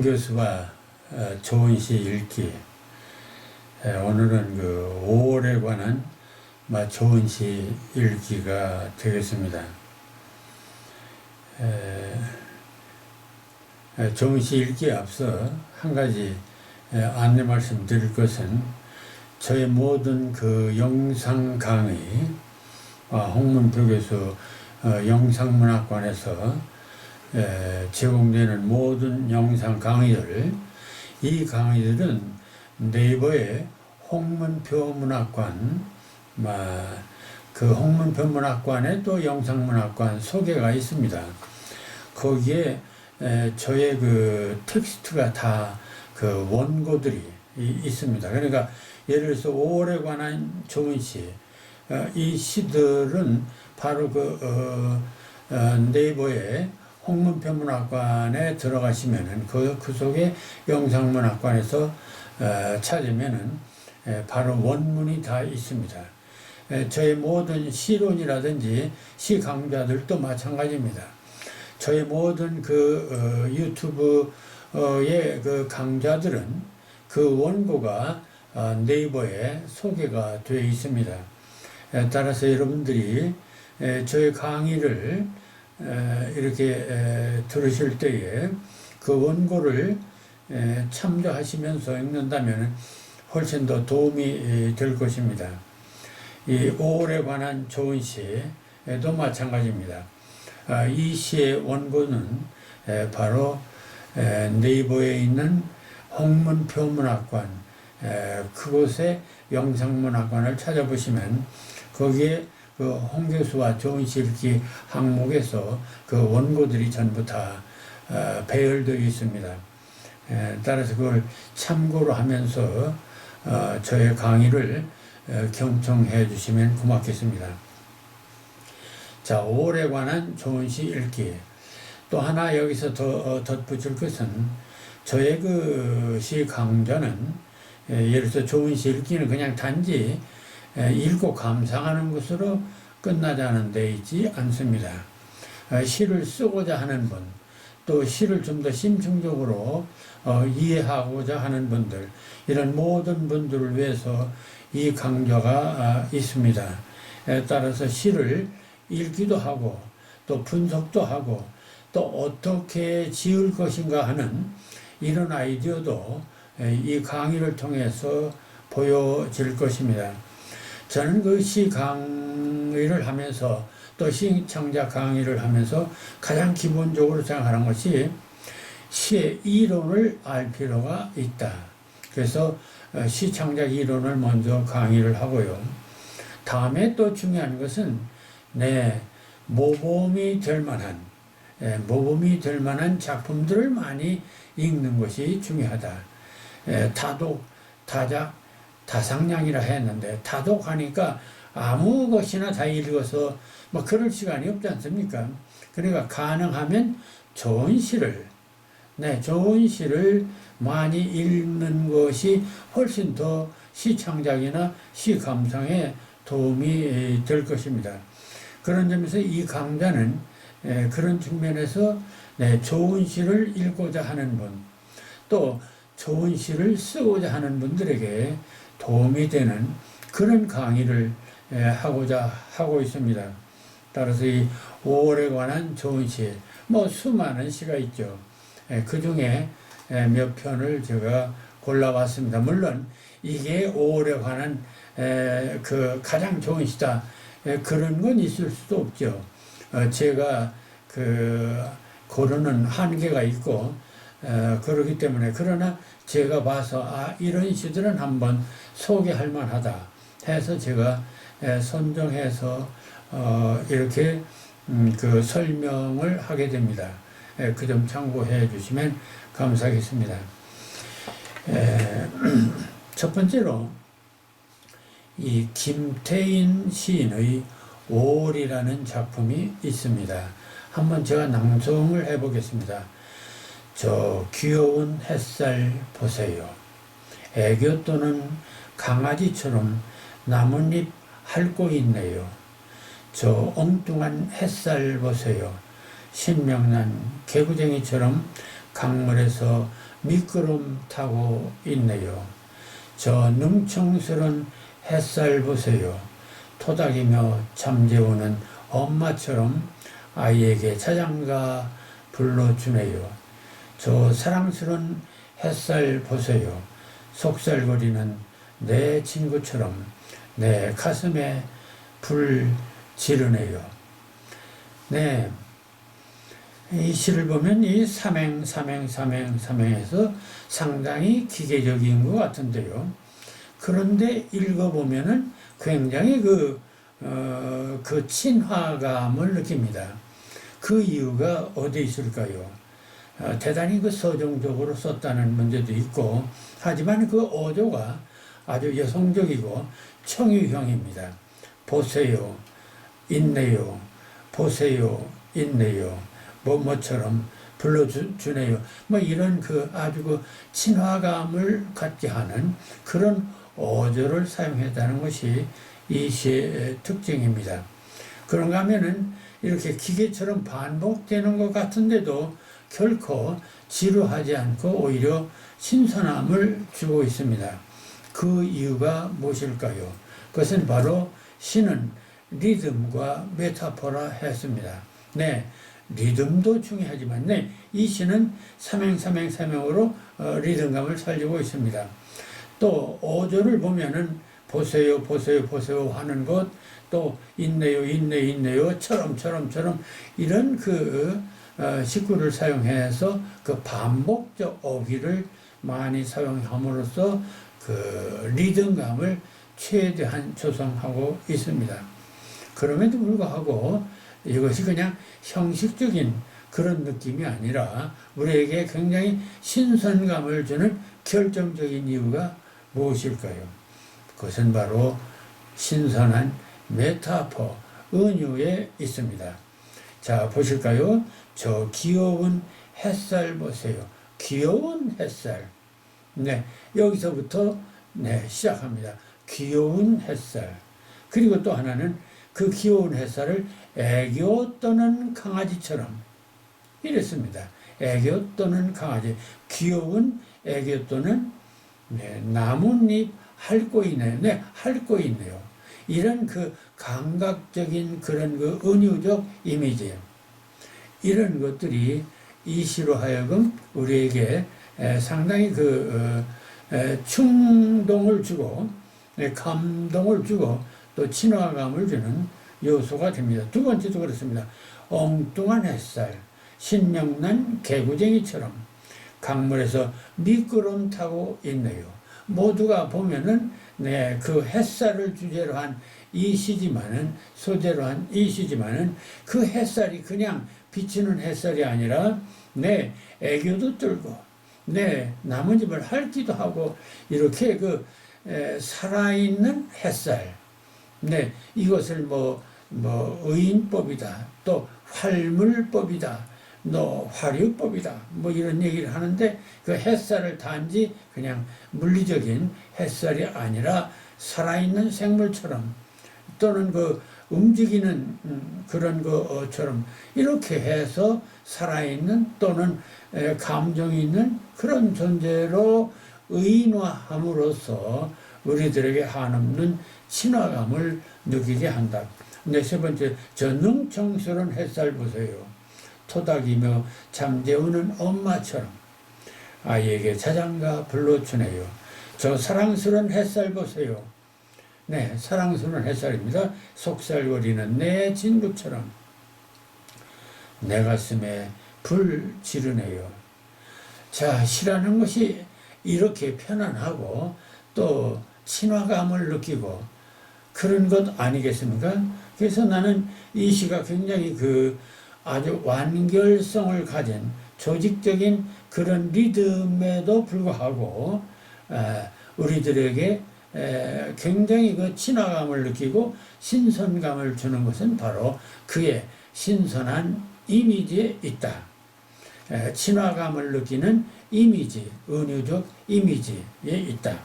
교수와 좋은 시 읽기. 오늘은 그 5월에 관한 좋은 시 읽기가 되겠습니다. 좋은 시 읽기에 앞서 한 가지 안내 말씀 드릴 것은 저의 모든 그 영상 강의, 홍문표 교수 영상문학관에서 제공되는 모든 영상 강의들, 이 강의들은 네이버에 홍문표 문학관, 그 홍문표 문학관에 또 영상문학관 소개가 있습니다. 거기에 저의 그 텍스트가 다 그 원고들이 있습니다. 그러니까 예를 들어서 5월에 관한 좋은 시, 이 시들은 바로 네이버에 홍문표 문학관에 들어가시면은 그 속에 영상문학관에서 찾으면은 바로 원문이 다 있습니다. 저의 모든 시론이라든지 시 강좌들도 마찬가지입니다. 저의 모든 그 유튜브의 그 강좌들은 그 원고가 네이버에 소개가 되어 있습니다. 따라서 여러분들이 저의 강의를 이렇게 들으실 때에 그 원고를 참조하시면서 읽는다면 훨씬 더 도움이 될 것입니다. 이 5월에 관한 좋은 시도 마찬가지입니다. 이 시의 원고는 바로 네이버에 있는 홍문표 문학관, 그곳에 영상문학관을 찾아보시면 거기에 그 홍 교수와 좋은 시 읽기 항목에서 그 원고들이 전부 다 배열되어 있습니다. 따라서 그걸 참고로 하면서 저의 강의를 경청해 주시면 고맙겠습니다. 자, 5월에 관한 좋은 시 읽기. 또 하나 여기서 더 덧붙일 것은 저의 그 시 강좌는 예를 들어서 좋은 시 읽기는 그냥 단지 읽고 감상하는 것으로 끝나자는 데 있지 않습니다. 시를 쓰고자 하는 분, 또 시를 좀 더 심층적으로 이해하고자 하는 분들, 이런 모든 분들을 위해서 이 강좌가 있습니다. 따라서 시를 읽기도 하고 또 분석도 하고 또 어떻게 지을 것인가 하는 이런 아이디어도 이 강의를 통해서 보여질 것입니다. 저는 그 시 강의를 하면서 또 시 창작 강의를 하면서 가장 기본적으로 생각하는 것이 시의 이론을 알 필요가 있다. 그래서 시 창작 이론을 먼저 강의를 하고요. 다음에 또 중요한 것은 모범이 될 만한 작품들을 많이 읽는 것이 중요하다. 다독, 다작, 다상량이라 했는데 다독하니까 아무 것이나 다 읽어서 그럴 시간이 없지 않습니까? 그러니까 가능하면 좋은 시를 많이 읽는 것이 훨씬 더 시 창작이나 시 감상에 도움이 될 것입니다. 그런 점에서 이 강좌는 그런 측면에서 좋은 시를 읽고자 하는 분, 또 좋은 시를 쓰고자 하는 분들에게 도움이 되는 그런 강의를 하고자 하고 있습니다. 따라서 이 5월에 관한 좋은 시, 수많은 시가 있죠. 그 중에 몇 편을 제가 골라봤습니다. 물론 이게 5월에 관한 그 가장 좋은 시다, 그런 건 있을 수도 없죠. 제가 고르는 한계가 있고 그렇기 때문에, 그러나 제가 봐서 이런 시들은 한번 소개할 만하다 해서 제가 선정해서 이렇게 그 설명을 하게 됩니다. 그 점 참고해 주시면 감사하겠습니다. 첫 번째로 이 김태인 시인의 5월이라는 작품이 있습니다. 한번 제가 낭송을 해보겠습니다. 저 귀여운 햇살 보세요. 애교 또는 강아지처럼 나뭇잎 핥고 있네요. 저 엉뚱한 햇살 보세요. 신명난 개구쟁이처럼 강물에서 미끄럼 타고 있네요. 저 능청스런 햇살 보세요. 토닥이며 잠재우는 엄마처럼 아이에게 자장가 불러주네요. 저 사랑스런 햇살 보세요. 속살거리는 내 친구처럼 내 가슴에 불 지르네요. 네. 이 시를 보면 이 삼행에서 상당히 기계적인 것 같은데요. 그런데 읽어보면은 굉장히 그 친화감을 느낍니다. 그 이유가 어디 있을까요? 대단히 그 서정적으로 썼다는 문제도 있고, 하지만 그 어조가 아주 여성적이고 청유형입니다. 보세요, 있네요, 보세요, 있네요, 뭐처럼 불러주네요. 뭐 이런 그 아주 그 친화감을 갖게 하는 그런 어조를 사용했다는 것이 이 시의 특징입니다. 그런가 하면은 이렇게 기계처럼 반복되는 것 같은데도 결코 지루하지 않고 오히려 신선함을 주고 있습니다. 그 이유가 무엇일까요? 그것은 바로 시는 리듬과 메타포라 했습니다. 네, 리듬도 중요하지만 이 시는 삼행으로 리듬감을 살리고 있습니다. 또 어조를 보면은 보세요 하는 것, 또 있네요 처럼 이런 그 식구를 사용해서 그 반복적 어휘를 많이 사용함으로써 그 리듬감을 최대한 조성하고 있습니다. 그럼에도 불구하고 이것이 그냥 형식적인 그런 느낌이 아니라 우리에게 굉장히 신선감을 주는 결정적인 이유가 무엇일까요? 그것은 바로 신선한 메타포, 은유에 있습니다. 자, 보실까요? 저 귀여운 햇살 보세요. 귀여운 햇살. 네, 여기서부터 시작합니다. 귀여운 햇살. 그리고 또 하나는 그 귀여운 햇살을 애교 떠는 강아지처럼 이랬습니다. 애교 떠는 강아지. 귀여운 애교 떠는 나뭇잎 핥고 있네요. 핥고 있네요. 이런 그 감각적인 그런 그 은유적 이미지. 이런 것들이 이 시로 하여금 우리에게 상당히 그 충동을 주고 감동을 주고 또 친화감을 주는 요소가 됩니다. 두 번째도 그렇습니다. 엉뚱한 햇살, 신명난 개구쟁이처럼 강물에서 미끄럼 타고 있네요. 모두가 보면은 그 햇살을 주제로 한 이 시지만은 소재로 한 이 시지만은 그 햇살이 그냥 비치는 햇살이 아니라 애교도 떨고 나뭇잎을 핥기도 하고 이렇게 그 살아있는 햇살. 이것을 뭐 의인법이다. 또 활물법이다. 화류법이다. 뭐 이런 얘기를 하는데 그 햇살을 단지 그냥 물리적인 햇살이 아니라 살아있는 생물처럼 또는 그 움직이는 그런 것처럼 이렇게 해서 살아있는 또는 감정이 있는 그런 존재로 의인화함으로써 우리들에게 한없는 친화감을 느끼게 한다. 세 번째, 저 능청스러운 햇살 보세요. 토닥이며 잠재우는 엄마처럼 아이에게 자장가 불러주네요. 저 사랑스러운 햇살 보세요. 사랑스러운 햇살입니다. 속살거리는 내 친구처럼 내 가슴에 불 지르네요. 자, 시라는 것이 이렇게 편안하고 또 친화감을 느끼고 그런 것 아니겠습니까? 그래서 나는 이 시가 굉장히 그 아주 완결성을 가진 조직적인 그런 리듬에도 불구하고 우리들에게 굉장히 그 친화감을 느끼고 신선감을 주는 것은 바로 그의 신선한 이미지에 있다. 친화감을 느끼는 이미지, 은유적 이미지에 있다.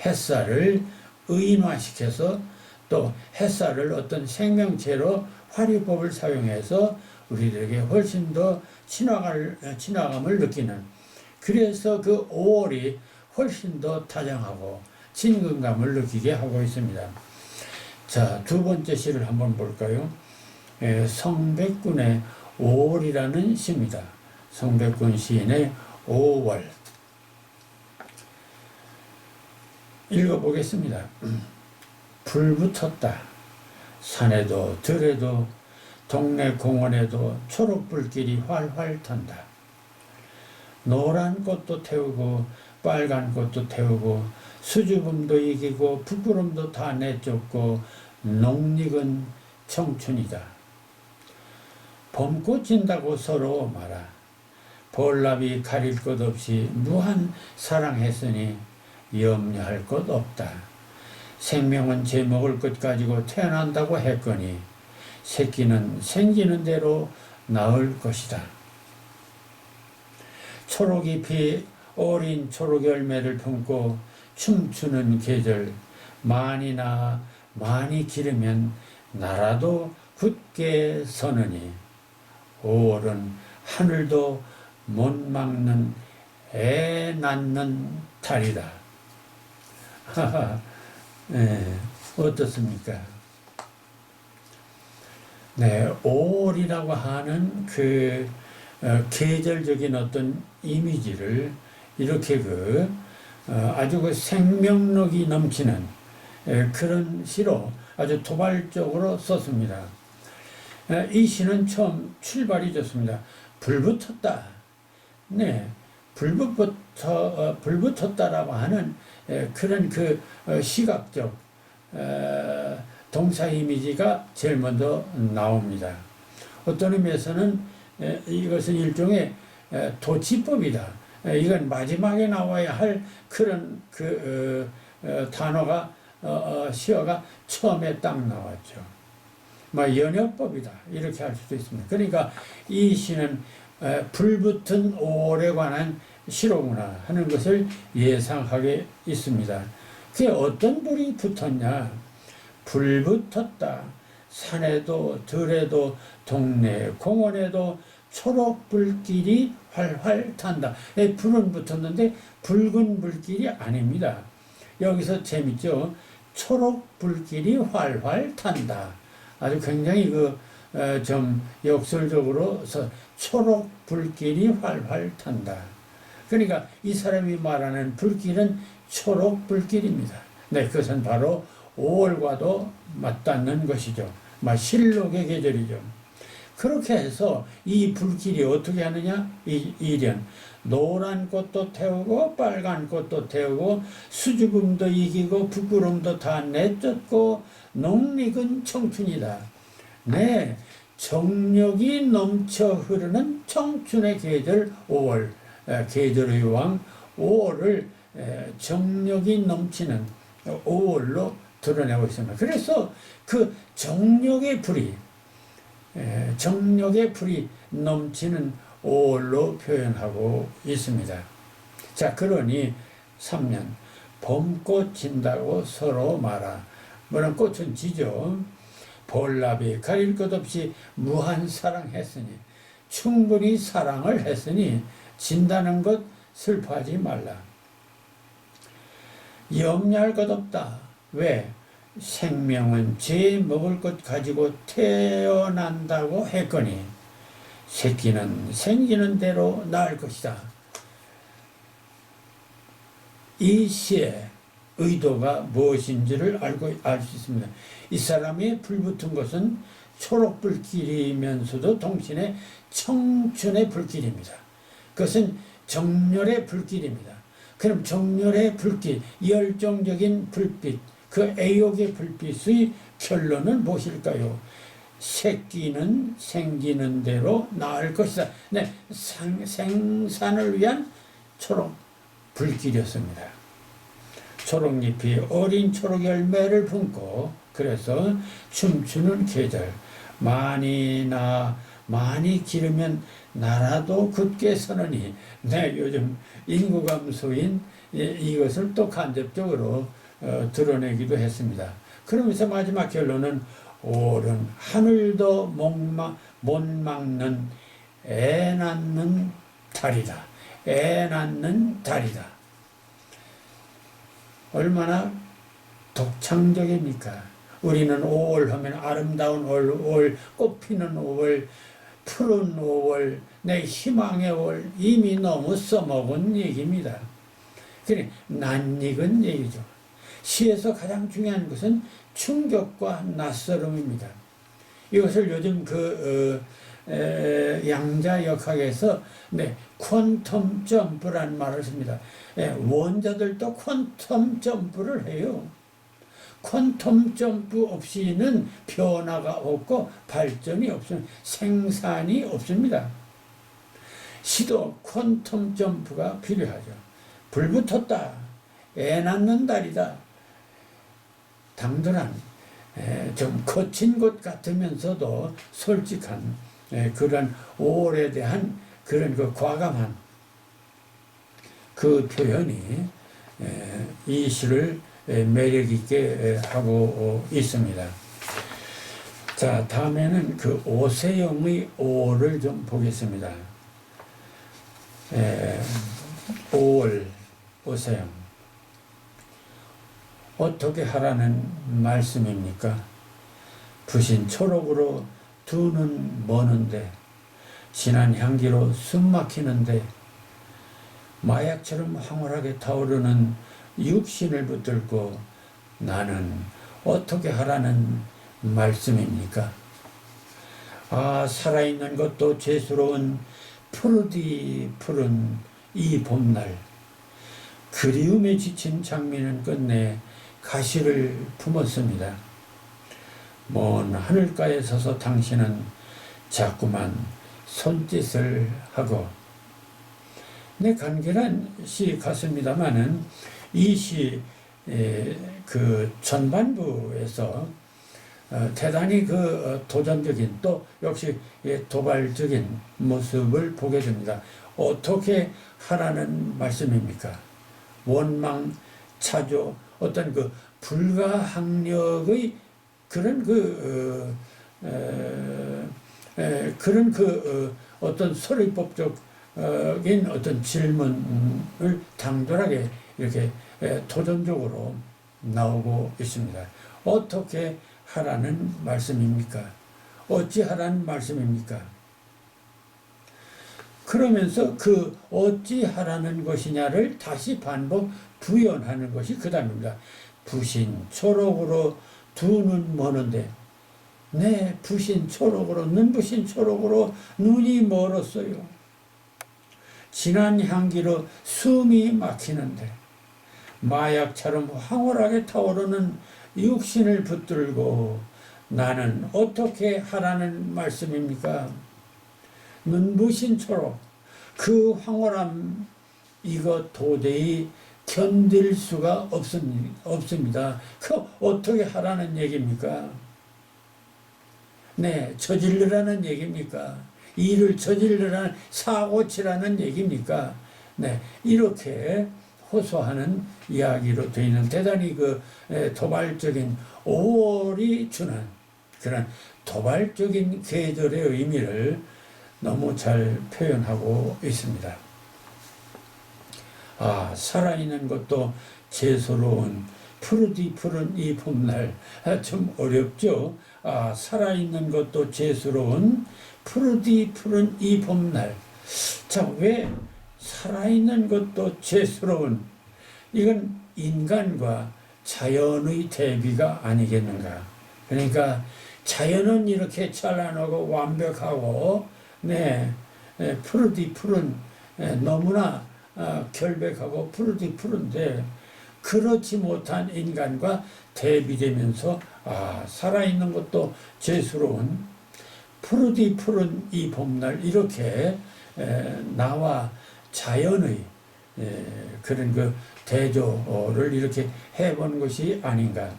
햇살을 의인화시켜서 또 햇살을 어떤 생명체로 화류법을 사용해서 우리들에게 훨씬 더 친화감을 느끼는 그래서 그 5월이 훨씬 더 다정하고 친근감을 느끼게 하고 있습니다. 자, 두 번째 시를 한번 볼까요? 성백군의 5월이라는 시입니다. 성백군 시인의 5월. 읽어보겠습니다. 불붙었다. 산에도 들에도 동네 공원에도 초록불길이 활활 탄다. 노란 꽃도 태우고 빨간 꽃도 태우고 수줍음도 이기고 부끄럼도 다 내쫓고 농익은 청춘이다. 봄꽃 진다고 서로 말아. 볼나비 가릴 것 없이 무한 사랑했으니 염려할 것 없다. 생명은 제 먹을 것 가지고 태어난다고 했거니 새끼는 생기는 대로 낳을 것이다. 초록잎이 어린 초록 열매를 품고 춤추는 계절, 많이나 많이 기르면 나라도 굳게 서느니 5월은 하늘도 못 막는 애 낳는 달이다. 네, 어떻습니까? 네, 5월이라고 하는 그 계절적인 어떤 이미지를 이렇게 아주 그 생명력이 넘치는 그런 시로 아주 도발적으로 썼습니다. 이 시는 처음 출발이 좋습니다. 불붙었다. 네, 불붙었다라고 하는 그런 그 시각적 동사 이미지가 제일 먼저 나옵니다. 어떤 의미에서는 이것은 일종의 도치법이다. 이건 마지막에 나와야 할 그런 단어가 시어가 처음에 딱 나왔죠. 연역법이다 이렇게 할 수도 있습니다. 그러니까 이 시는 불붙은 5월에 관한 시로구나 하는 것을 예상하게 있습니다. 그게 어떤 불이 붙었냐? 불붙었다. 산에도 들에도 동네 공원에도 초록불길이 활활 탄다. 불은 붙었는데 붉은 불길이 아닙니다. 여기서 재밌죠? 초록불길이 활활 탄다. 아주 굉장히 좀 역설적으로서 초록불길이 활활 탄다. 그러니까 이 사람이 말하는 불길은 초록불길입니다. 네, 그것은 바로 5월과도 맞닿는 것이죠. 실록의 계절이죠. 그렇게 해서 이 불길이 어떻게 하느냐? 이련 노란 꽃도 태우고 빨간 꽃도 태우고 수줍음도 이기고 부끄럼도 다 내쫓고 농익은 청춘이다. 네, 정력이 넘쳐 흐르는 청춘의 계절 5월, 계절의 왕 5월을 정력이 넘치는 5월로 드러내고 있습니다. 그래서 그 정력의 불이 넘치는 5월로 표현하고 있습니다. 자, 그러니 3년 봄꽃 진다고 서로 말아. 물론 꽃은 지죠. 볼나비 가릴 것 없이 무한 사랑했으니 충분히 사랑을 했으니 진다는 것 슬퍼하지 말라. 염려할 것 없다. 왜? 생명은 제 먹을 것 가지고 태어난다고 했거니 새끼는 생기는 대로 낳을 것이다. 이 시의 의도가 무엇인지를 알 수 있습니다. 이 사람이 불붙은 것은 초록불길이면서도 동시에 청춘의 불길입니다. 그것은 정열의 불길입니다. 그럼 정열의 불길, 열정적인 불빛, 그 애욕의 불빛의 결론은 무엇일까요? 새끼는 생기는 대로 낳을 것이다. 네, 생산을 위한 초록 불길이었습니다. 초록잎이 어린 초록 열매를 품고 그래서 춤추는 계절, 많이나 많이 기르면 나라도 굳게 서느니. 네, 요즘 인구 감소인 이것을 또 간접적으로 드러내기도 했습니다. 그러면서 마지막 결론은 5월은 하늘도 못 막는 애 낳는 달이다. 애 낳는 달이다. 얼마나 독창적입니까? 우리는 5월 하면 아름다운 5월, 꽃피는 5월, 푸른 5월, 내 희망의 5월, 이미 너무 써먹은 얘기입니다. 그래, 낯익은 얘기죠. 시에서 가장 중요한 것은 충격과 낯설음입니다. 이것을 요즘 양자역학에서 퀀텀 점프라는 말을 씁니다. 원자들도 퀀텀 점프를 해요. 퀀텀 점프 없이는 변화가 없고 발전이 없습니다. 생산이 없습니다. 시도 퀀텀 점프가 필요하죠. 불 붙었다. 애 낳는 달이다. 당돌한, 좀 거친 것 같으면서도 솔직한 그런 5월에 대한 그런 그 과감한 그 표현이 이 시를 매력 있게 하고 있습니다. 자, 다음에는 그 오세영의 5월을 좀 보겠습니다. 5월 오세영. 어떻게 하라는 말씀입니까? 부신 초록으로 두 눈 머는데 진한 향기로 숨 막히는데 마약처럼 황홀하게 타오르는 육신을 붙들고 나는 어떻게 하라는 말씀입니까? 아, 살아있는 것도 죄스러운 푸르디 푸른 이 봄날, 그리움에 지친 장미는 끝내 가시를 품었습니다. 먼 하늘가에 서서 당신은 자꾸만 손짓을 하고, 간결한 시 같습니다만은 이 시 그 전반부에서 대단히 그 도전적인 또 역시 도발적인 모습을 보게 됩니다. 어떻게 하라는 말씀입니까? 원망, 차조, 어떤 그 불가항력의 그런 그런 어떤 소리법적인 어떤 질문을 당돌하게 이렇게 도전적으로 나오고 있습니다. 어떻게 하라는 말씀입니까? 어찌 하라는 말씀입니까? 그러면서 그 어찌 하라는 것이냐를 다시 반복 부연하는 것이 그 다음입니다. 부신 초록으로 두 눈 머는데, 네, 부신 초록으로, 눈부신 초록으로 눈이 멀었어요. 진한 향기로 숨이 막히는데 마약처럼 황홀하게 타오르는 육신을 붙들고 나는 어떻게 하라는 말씀입니까? 눈부신 초록, 그 황홀함, 이거 도저히 견딜 수가 없습니다. 그 어떻게 하라는 얘기입니까? 네, 저질러라는 얘기입니까? 일을 저질러라는, 사고치라는 얘기입니까? 네, 이렇게 호소하는 이야기로 되어 있는 대단히 그 도발적인 5월이 주는 그런 도발적인 계절의 의미를 너무 잘 표현하고 있습니다. 아, 살아있는 것도 재소로운 푸르디 푸른 이 봄날, 좀 어렵죠? 아, 살아있는 것도 재소로운 푸르디 푸른 이 봄날. 자, 왜 살아있는 것도 재수로운, 이건 인간과 자연의 대비가 아니겠는가. 그러니까 자연은 이렇게 찬란하고 완벽하고 푸르디 푸른, 너무나 결백하고 푸르디 푸른데 그렇지 못한 인간과 대비되면서 살아있는 것도 재수로운 푸르디 푸른 이 봄날, 이렇게 나와 자연의 그런 그 대조를 이렇게 해본 것이 아닌가.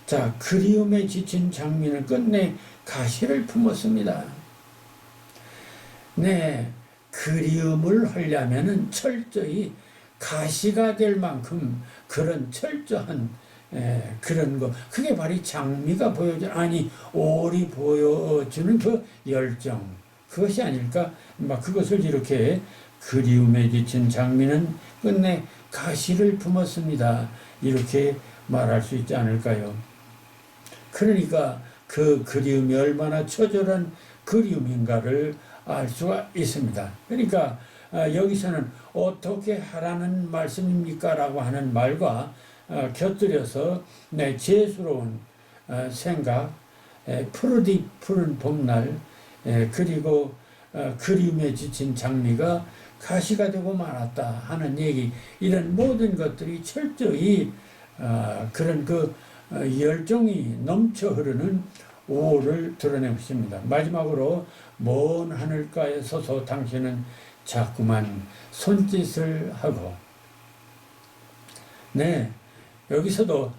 자, 그리움에 지친 장미는 끝내 가시를 품었습니다. 네, 그리움을 하려면은 철저히 가시가 될 만큼 그런 철저한 그런 거, 그게 바로 장미가 보여주는, 아니 올이 보여주는 그 열정, 그것이 아닐까. 막 그것을 이렇게 그리움에 지친 장미는 끝내 가시를 품었습니다. 이렇게 말할 수 있지 않을까요? 그러니까 그 그리움이 얼마나 처절한 그리움인가를 알 수가 있습니다. 그러니까 여기서는 어떻게 하라는 말씀입니까? 라고 하는 말과 곁들여서 재수로운 생각, 푸른 봄날, 그리고 그리움에 지친 장미가 가시가 되고 말았다 하는 얘기, 이런 모든 것들이 철저히 그런 열정이 넘쳐 흐르는 5월을 드러내고 있습니다. 마지막으로 먼 하늘가에 서서 당신은 자꾸만 손짓을 하고, 여기서도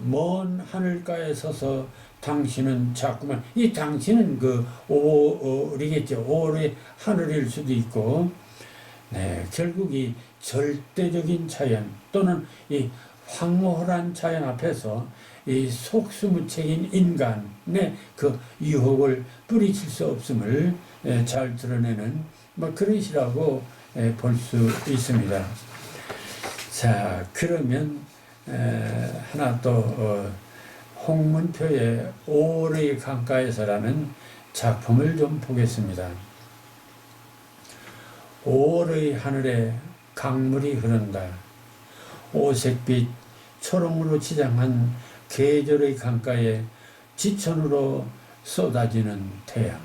먼 하늘가에 서서 당신은 자꾸만, 이 당신은 5월이겠죠. 5월의 하늘일 수도 있고, 결국 이 절대적인 자연 또는 이 황홀한 자연 앞에서 이 속수무책인 인간의 유혹을 뿌리칠 수 없음을 잘 드러내는 그런 시라고 볼 수 있습니다. 자, 그러면 하나 또 홍문표의 5월의 강가에서라는 작품을 좀 보겠습니다. 5월의 하늘에 강물이 흐른다. 오색빛 초롱으로 치장한 계절의 강가에 지천으로 쏟아지는 태양.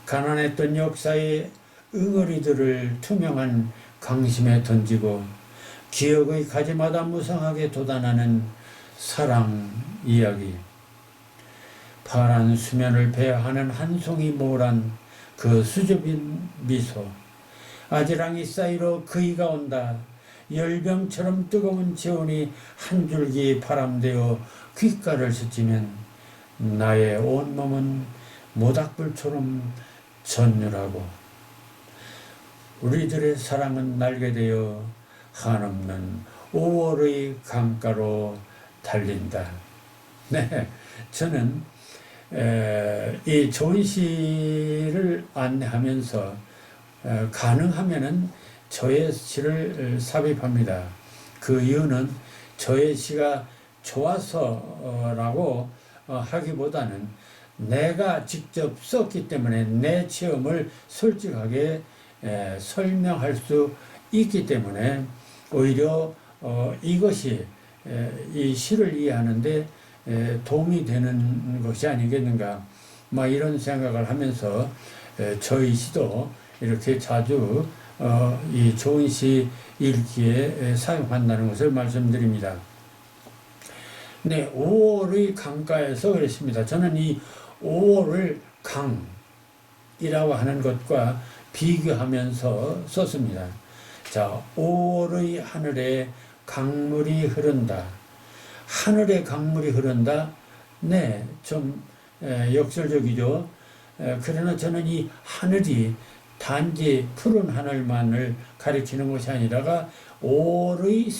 가난했던 역사의 응어리들을 투명한 강심에 던지고 기억의 가지마다 무성하게 돋아나는 사랑 이야기. 파란 수면을 배하는 한 송이 모란 그 수줍은 미소. 아지랑이 사이로 그이가 온다. 열병처럼 뜨거운 체온이 한 줄기 바람되어 귓가를 스치면 나의 온몸은 모닥불처럼 전율하고 우리들의 사랑은 날게 되어 한없는 5월의 강가로 달린다. 저는 이 좋은 시를 안내하면서 가능하면은 저의 시를 삽입합니다. 그 이유는 저의 시가 좋아서라고 하기보다는 내가 직접 썼기 때문에 내 체험을 솔직하게 설명할 수 있기 때문에 오히려 이것이 이 시를 이해하는데 도움이 되는 것이 아니겠는가, 이런 생각을 하면서 저희 시도 이렇게 자주 이 좋은 시 읽기에 사용한다는 것을 말씀드립니다. 5월의 강가에서 그랬습니다. 저는 이 5월을 강이라고 하는 것과 비교하면서 썼습니다. 자, 5월의 하늘에 강물이 흐른다. 하늘에 강물이 흐른다. 좀 역설적이죠. 그러나 저는 이 하늘이 단지 푸른 하늘만을 가리키는 것이 아니라가 5월의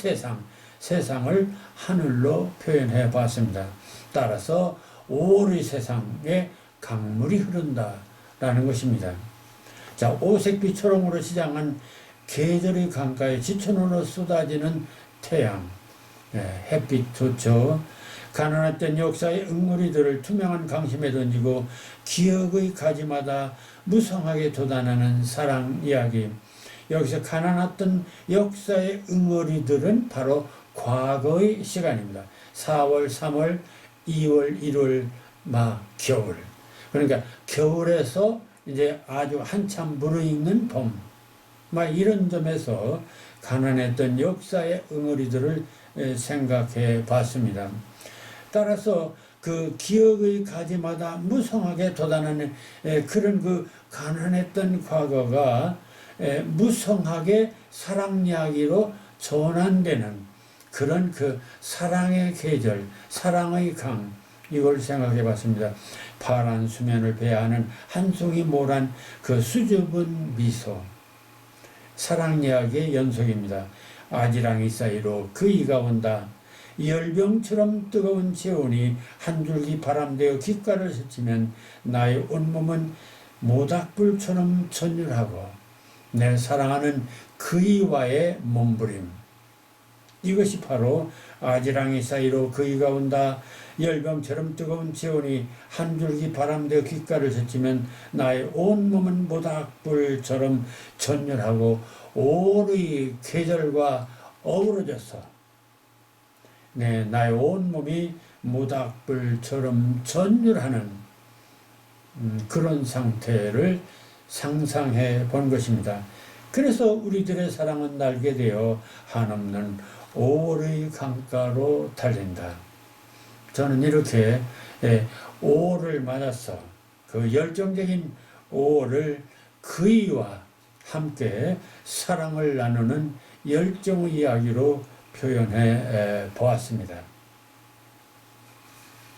세상을 하늘로 표현해 봤습니다. 따라서 5월의 세상에 강물이 흐른다라는 것입니다. 자, 오색빛 초롱으로 시장한 계절의 강가에 지천으로 쏟아지는 태양, 햇빛 좋죠. 가난했던 역사의 응어리들을 투명한 강심에 던지고 기억의 가지마다 무성하게 돋아나는 사랑 이야기. 여기서 가난했던 역사의 응어리들은 바로 과거의 시간입니다. 4월, 3월, 2월, 1월, 겨울. 그러니까 겨울에서 이제 아주 한참 무르익는 봄. 이런 점에서 가난했던 역사의 응어리들을 생각해 봤습니다. 따라서 그 기억의 가지마다 무성하게 돋아나는 그런 가난했던 과거가 무성하게 사랑 이야기로 전환되는 그런 사랑의 계절, 사랑의 강, 이걸 생각해 봤습니다. 파란 수면을 배하는 한 송이 모란 그 수줍은 미소. 사랑 이야기의 연속입니다. 아지랑이 사이로 그이가 온다. 열병처럼 뜨거운 체온이 한 줄기 바람되어 귓가를 스치면 나의 온몸은 모닥불처럼 전율하고 내 사랑하는 그이와의 몸부림. 이것이 바로 아지랑이 사이로 그이가 온다. 열병처럼 뜨거운 체온이 한 줄기 바람되어 귓가를 스치면 나의 온몸은 모닥불처럼 전율하고 오의 계절과 어우러져서 나의 온몸이 모닥불처럼 전율하는 그런 상태를 상상해 본 것입니다. 그래서 우리들의 사랑은 날게 되어 한없는 5월의 강가로 달린다. 저는 이렇게 5월을 맞아서 그 열정적인 5월을 그이와 함께 사랑을 나누는 열정의 이야기로 표현해 보았습니다.